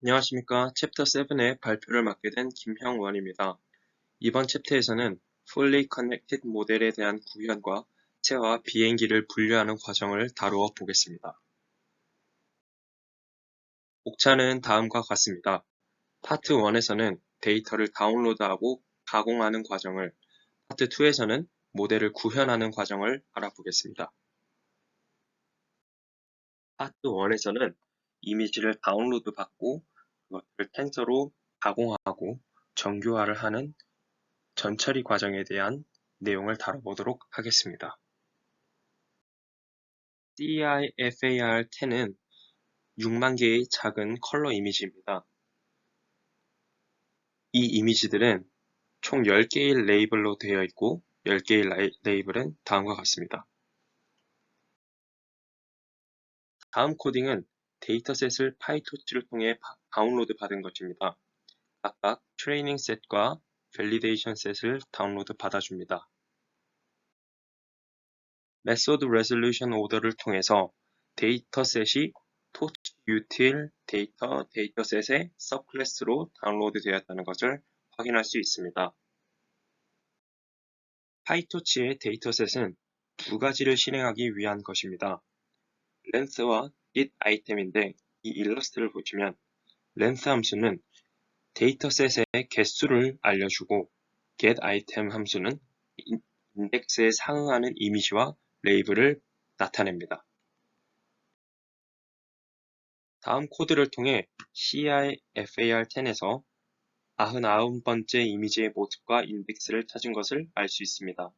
안녕하십니까. 챕터 7의 발표를 맡게 된 김형원입니다. 이번 챕터에서는 Fully Connected 모델에 대한 구현과 체와 비행기를 분류하는 과정을 다루어 보겠습니다. 목차는 다음과 같습니다. 파트 1에서는 데이터를 다운로드하고 가공하는 과정을, 파트 2에서는 모델을 구현하는 과정을 알아보겠습니다. 파트 1에서는 이미지를 다운로드 받고 그것을 텐서로 가공하고 정교화를 하는 전처리 과정에 대한 내용을 다뤄보도록 하겠습니다. CIFAR10은 6만 개의 작은 컬러 이미지입니다. 이 이미지들은 총 10개의 레이블로 되어 있고 10개의 레이블은 다음과 같습니다. 다음 코딩은 데이터셋을 파이토치를 통해 다운로드 받은 것입니다. 각각 트레이닝 셋과 밸리데이션 셋을 다운로드 받아줍니다. 메소드 레졸루션 오더를 통해서 데이터셋이 토치유틸 데이터셋의 서클래스로 다운로드 되었다는 것을 확인할 수 있습니다. 파이토치의 데이터셋은 두 가지를 실행하기 위한 것입니다. length와 getItem인데 이 일러스트를 보시면 length 함수는 데이터셋의 개수를 알려주고 getItem 함수는 인덱스에 상응하는 이미지와 레이블을 나타냅니다. 다음 코드를 통해 CIFAR10에서 99번째 이미지의 모습과 인덱스를 찾은 것을 알 수 있습니다.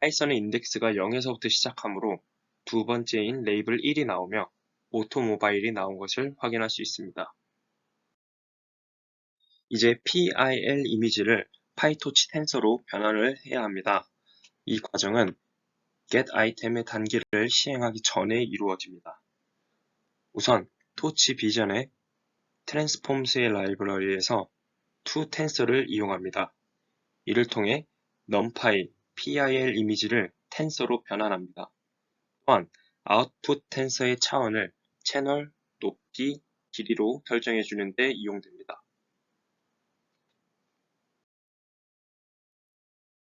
파이썬은 인덱스가 0에서부터 시작하므로 두 번째인 레이블 1이 나오며 오토모바일이 나온 것을 확인할 수 있습니다. 이제 PIL 이미지를 파이토치 텐서로 변환을 해야 합니다. 이 과정은 getItem의 단계를 시행하기 전에 이루어집니다. 우선 토치 비전의 트랜스폼스의 라이브러리에서 toTensor를 이용합니다. 이를 통해 numpy, PIL 이미지를 텐서로 변환합니다. 또한 output 텐서의 차원을 채널, 높이, 길이로 설정해 주는 데 이용됩니다.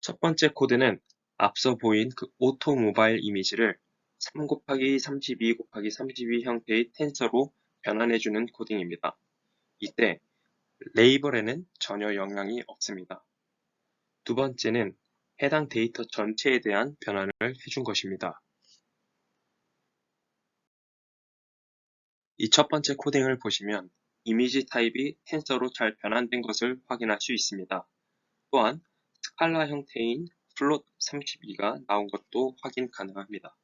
첫 번째 코드는 앞서 보인 그 오토모바일 이미지를 3 곱하기 32 곱하기 32 형태의 텐서로 변환해 주는 코딩입니다. 이때 레이블에는 전혀 영향이 없습니다. 두 번째는 해당 데이터 전체에 대한 변환을 해준 것입니다. 이 첫 번째 코딩을 보시면 이미지 타입이 텐서로 잘 변환된 것을 확인할 수 있습니다. 또한 스칼라 형태인 플롯 32가 나온 것도 확인 가능합니다.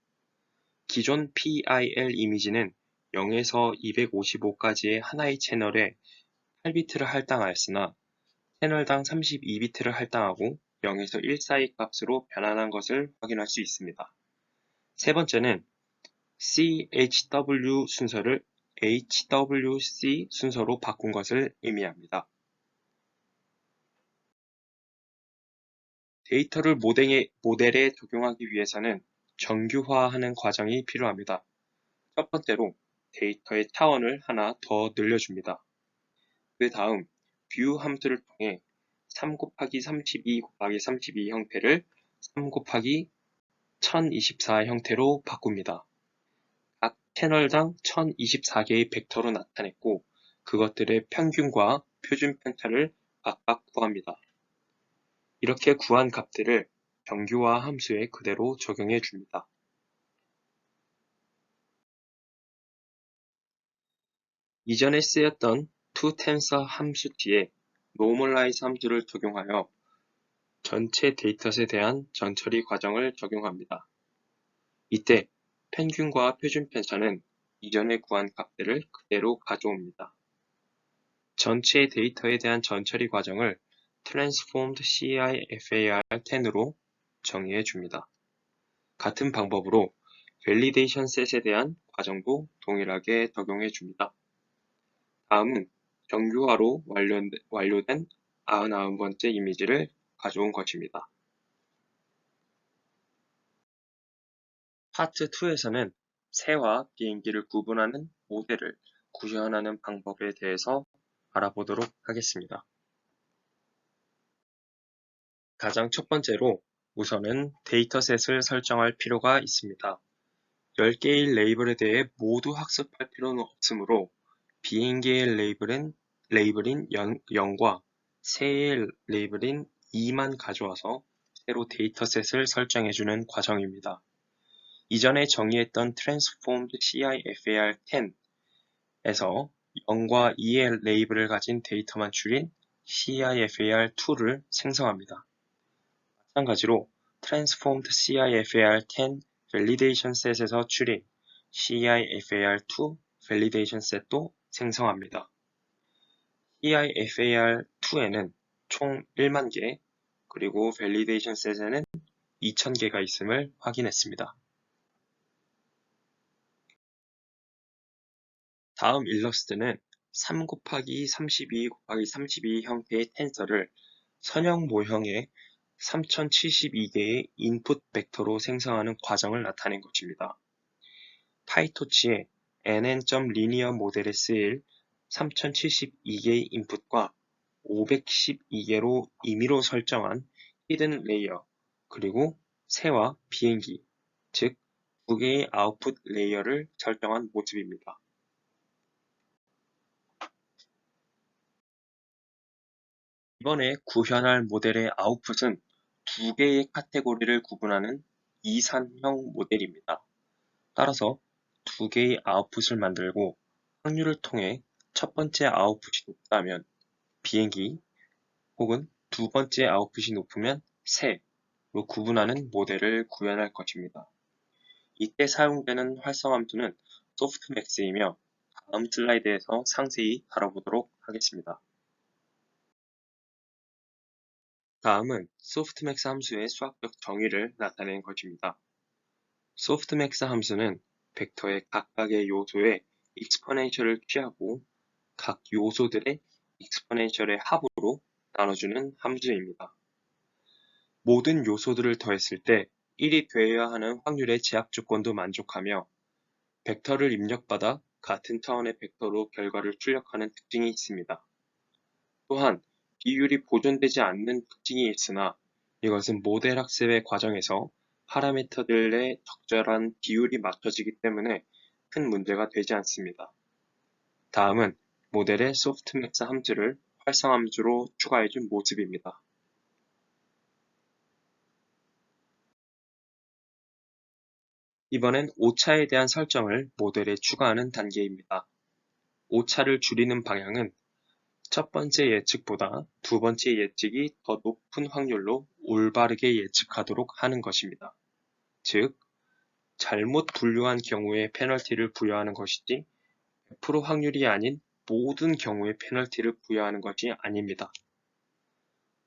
기존 PIL 이미지는 0에서 255까지의 하나의 채널에 8비트를 할당하였으나 채널당 32비트를 할당하고 0에서 1 사이 값으로 변환한 것을 확인할 수 있습니다. 세 번째는 CHW 순서를 HWC 순서로 바꾼 것을 의미합니다. 데이터를 모델에 적용하기 위해서는 정규화하는 과정이 필요합니다. 첫 번째로 데이터의 차원을 하나 더 늘려줍니다. 그 다음 view 함수를 통해 3 곱하기 32 곱하기 32 형태를 3 곱하기 1024 형태로 바꿉니다. 각 채널당 1024개의 벡터로 나타냈고 그것들의 평균과 표준 편차를 각각 구합니다. 이렇게 구한 값들을 정규화 함수에 그대로 적용해 줍니다. 이전에 쓰였던 toTensor 함수 뒤에 normalize 함수를 적용하여 전체 데이터셋에 대한 전처리 과정을 적용합니다. 이때 평균과 표준 편차는 이전에 구한 값들을 그대로 가져옵니다. 전체 데이터에 대한 전처리 과정을 Transformed CIFAR10으로 정의해 줍니다. 같은 방법으로 Validation Set에 대한 과정도 동일하게 적용해 줍니다. 다음은 정규화로 완료된 99번째 이미지를 가져온 것입니다. 파트 2에서는 새와 비행기를 구분하는 모델을 구현하는 방법에 대해서 알아보도록 하겠습니다. 가장 첫 번째로 우선은 데이터셋을 설정할 필요가 있습니다. 10개의 레이블에 대해 모두 학습할 필요는 없으므로 비행기의 레이블인 0과 새의 레이블인 2만 가져와서 새로 데이터셋을 설정해주는 과정입니다. 이전에 정의했던 Transformed CIFAR10에서 0과 2의 레이블을 가진 데이터만 줄인 CIFAR2를 생성합니다. 마찬가지로 Transformed CIFAR10 Validation Set에서 줄인 CIFAR2 Validation Set도 생성합니다. CIFAR2에는 총 1만 개, 그리고 Validation Set에는 2,000개가 있음을 확인했습니다. 다음 일러스트는 3 곱하기 32 곱하기 32 형태의 텐서를 선형 모형의 3072개의 인풋 벡터로 생성하는 과정을 나타낸 것입니다. 파이토치의 nn.linear 모델에 쓰일 3072개의 인풋과 512개로 임의로 설정한 히든 레이어, 그리고 새와 비행기, 즉 2개의 아웃풋 레이어를 설정한 모습입니다. 이번에 구현할 모델의 아웃풋은 2개의 카테고리를 구분하는 이산형 모델입니다. 따라서 2개의 아웃풋을 만들고 확률을 통해 첫 번째 아웃풋이 높다면 비행기, 혹은 두 번째 아웃풋이 높으면 새로 구분하는 모델을 구현할 것입니다. 이때 사용되는 활성함수는 소프트맥스이며 다음 슬라이드에서 상세히 다뤄보도록 하겠습니다. 다음은 소프트맥스 함수의 수학적 정의를 나타낸 것입니다. 소프트맥스 함수는 벡터의 각각의 요소의 익스포넨셜을 취하고 각 요소들의 익스포넨셜의 합으로 나눠주는 함수입니다. 모든 요소들을 더했을 때 1이 되어야 하는 확률의 제약 조건도 만족하며 벡터를 입력받아 같은 차원의 벡터로 결과를 출력하는 특징이 있습니다. 또한 비율이 보존되지 않는 특징이 있으나 이것은 모델 학습의 과정에서 파라미터들의 적절한 비율이 맞춰지기 때문에 큰 문제가 되지 않습니다. 다음은 모델의 소프트맥스 함수를 활성함수로 추가해준 모습입니다. 이번엔 오차에 대한 설정을 모델에 추가하는 단계입니다. 오차를 줄이는 방향은 첫 번째 예측보다 두 번째 예측이 더 높은 확률로 올바르게 예측하도록 하는 것입니다. 즉, 잘못 분류한 경우에 페널티를 부여하는 것이지 100% 확률이 아닌 모든 경우에 페널티를 부여하는 것이 아닙니다.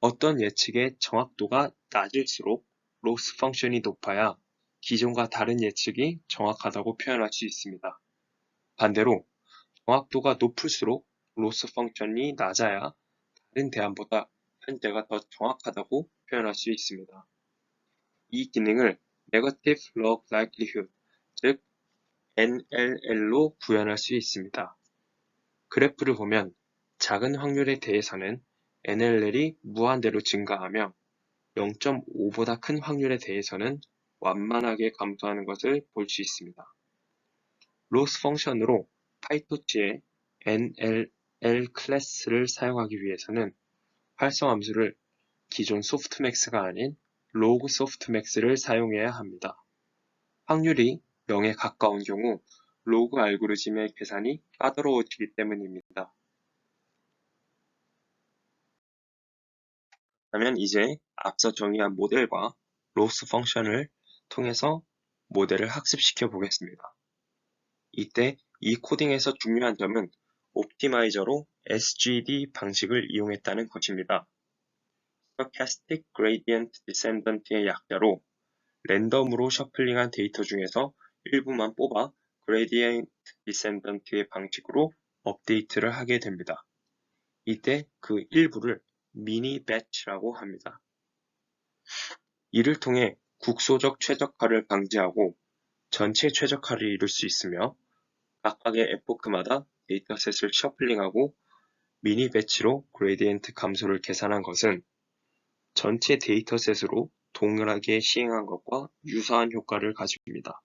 어떤 예측의 정확도가 낮을수록 로스 펑션이 높아야 기존과 다른 예측이 정확하다고 표현할 수 있습니다. 반대로 정확도가 높을수록 로스 펑션이 낮아야 다른 대안보다 현재가 더 정확하다고 표현할 수 있습니다. 이 기능을 Negative Log Likelihood, 즉 NLL로 구현할 수 있습니다. 그래프를 보면 작은 확률에 대해서는 NLL이 무한대로 증가하며 0.5보다 큰 확률에 대해서는 완만하게 감소하는 것을 볼 수 있습니다. 로스 펑션으로 파이토치의 NLL 클래스를 사용하기 위해서는 활성함수를 기존 소프트맥스가 아닌 로그 소프트맥스를 사용해야 합니다. 확률이 0에 가까운 경우 로그 알고리즘의 계산이 까다로워지기 때문입니다. 그러면 이제 앞서 정의한 모델과 로스 펑션을 통해서 모델을 학습시켜 보겠습니다. 이때 이 코딩에서 중요한 점은 옵티마이저로 SGD 방식을 이용했다는 것입니다. Stochastic Gradient Descendant의 약자로 랜덤으로 셔플링한 데이터 중에서 일부만 뽑아 Gradient Descendant의 방식으로 업데이트를 하게 됩니다. 이때 그 일부를 미니 배치라고 합니다. 이를 통해 국소적 최적화를 방지하고 전체 최적화를 이룰 수 있으며 각각의 에포크마다 데이터셋을 셔플링하고 미니 배치로 그레디엔트 감소를 계산한 것은 전체 데이터셋으로 동일하게 시행한 것과 유사한 효과를 가집니다.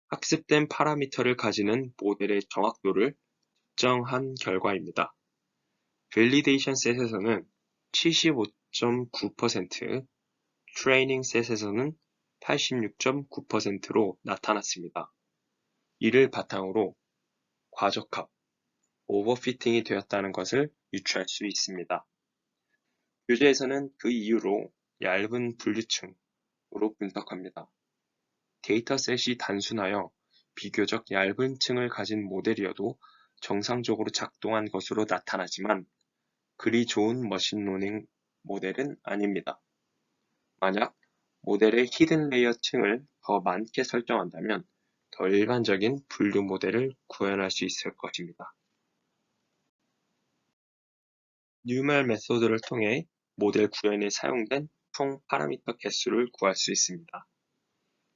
학습된 파라미터를 가지는 모델의 정확도를 측정한 결과입니다. 밸리데이션 셋에서는 75.9%, 트레이닝 셋에서는 86.9%로 나타났습니다. 이를 바탕으로 과적합, 오버피팅이 되었다는 것을 유추할 수 있습니다. 교재에서는 그 이유로 얇은 분류층으로 분석합니다. 데이터셋이 단순하여 비교적 얇은 층을 가진 모델이어도 정상적으로 작동한 것으로 나타나지만 그리 좋은 머신러닝 모델은 아닙니다. 만약 모델의 히든 레이어 층을 더 많게 설정한다면 더 일반적인 분류 모델을 구현할 수 있을 것입니다. 뉴멀 메소드를 통해 모델 구현에 사용된 총 파라미터 개수를 구할 수 있습니다.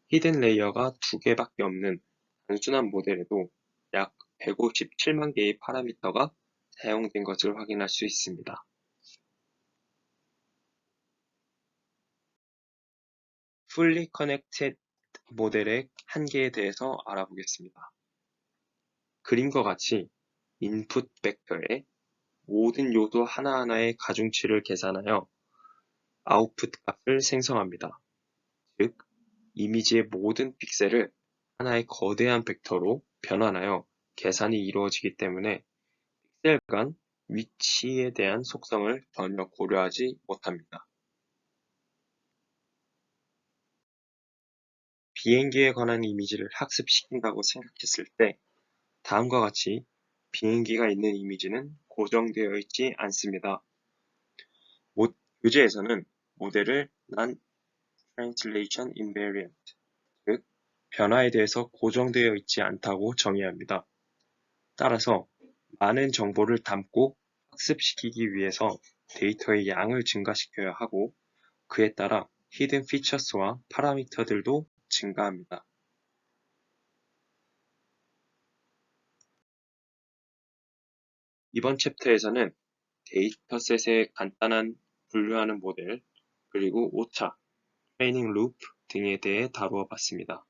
히든 레이어가 2개밖에 없는 단순한 모델에도 약 157만 개의 파라미터가 사용된 것을 확인할 수 있습니다. Fully Connected 모델의 한계에 대해서 알아보겠습니다. 그림과 같이 인풋 벡터에 모든 요소 하나하나의 가중치를 계산하여 아웃풋 값을 생성합니다. 즉, 이미지의 모든 픽셀을 하나의 거대한 벡터로 변환하여 계산이 이루어지기 때문에 픽셀 간 위치에 대한 속성을 전혀 고려하지 못합니다. 비행기에 관한 이미지를 학습시킨다고 생각했을 때 다음과 같이 비행기가 있는 이미지는 고정되어 있지 않습니다. 교재에서는 모델을 Non-Translation Invariant, 즉 변화에 대해서 고정되어 있지 않다고 정의합니다. 따라서 많은 정보를 담고 학습시키기 위해서 데이터의 양을 증가시켜야 하고 그에 따라 히든 피처스와 파라미터들도 증가합니다. 이번 챕터에서는 데이터셋의 간단한 분류하는 모델, 그리고 오차, 트레이닝 루프 등에 대해 다루어 봤습니다.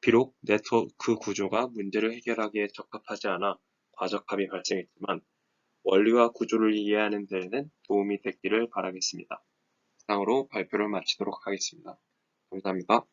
비록 네트워크 구조가 문제를 해결하기에 적합하지 않아 과적합이 발생했지만 원리와 구조를 이해하는 데에는 도움이 됐기를 바라겠습니다. 이상으로 발표를 마치도록 하겠습니다. 감사합니다.